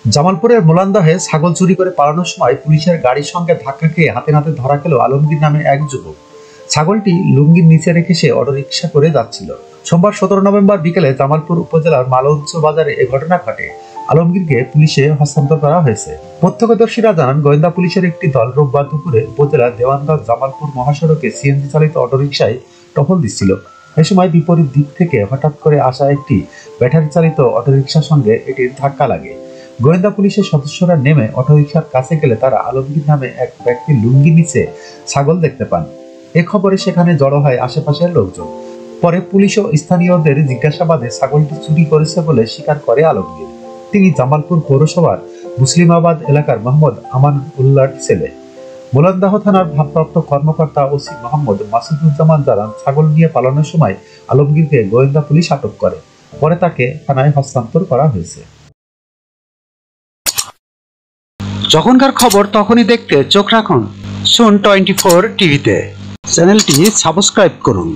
জামালপুরের মোলান্দাহে ছাগল চুরি করে পালানোর সময় পুলিশের গাড়ির সঙ্গে ধাক্কা খেয়ে হাতে নাতে ধরা খেল আলমগীর নামে এক যুবক। ছাগলটি লুঙ্গির নিচে রেখে সে অটোরিকশা করে যাচ্ছিল। সোমবার 17 নভেম্বর বিকেলে জামালপুর উপজেলার মালঞ্চ বাজারে এ ঘটনা ঘটে। আলমগীরকে পুলিশে হস্তান্তর করা হয়েছে। প্রত্যক্ষদর্শীরা জানান, গোয়েন্দা পুলিশের একটি দল রোববার দুপুরে উপজেলার দেওয়ানগঞ্জ জামালপুর মহাসড়কে সিএনজি চালিত অটোরিকশায় টহল দিচ্ছিল। এ সময় বিপরীত দিক থেকে হঠাৎ করে আসা একটি ব্যাটারি চালিত অটোরিকশার সঙ্গে এটির ধাক্কা লাগে। গোয়েন্দা পুলিশের সদস্যরা নেমে অটোরিকশার কাছে গেলে তারা আলমগীর নামে এক ব্যক্তির লুঙ্গি নিচে ছাগল দেখতে পান। এ খবরে সেখানে জড়ো হয় আশেপাশের লোকজন। পরে পুলিশ ও স্থানীয়দের জিজ্ঞাসাবাদে ছাগলটি চুরি করেছে বলে স্বীকার করে আলমগীর। তিনি জামালপুর পৌরসভার মুসলিমাবাদ এলাকার মোহাম্মদ আমান উল্লাহর ছেলে। মোলান্দাহ থানার ভারপ্রাপ্ত কর্মকর্তা ওসি মোহাম্মদ মাসুদুজ্জামান জানান, ছাগল নিয়ে পালানোর সময় আলমগীরকে গোয়েন্দা পুলিশ আটক করে। পরে তাকে থানায় হস্তান্তর করা হয়েছে। যখনকার খবর তখনই দেখতে চোখ রাখুন সুন 24 টিভিতে। চ্যানেলটি সাবস্ক্রাইব করুন।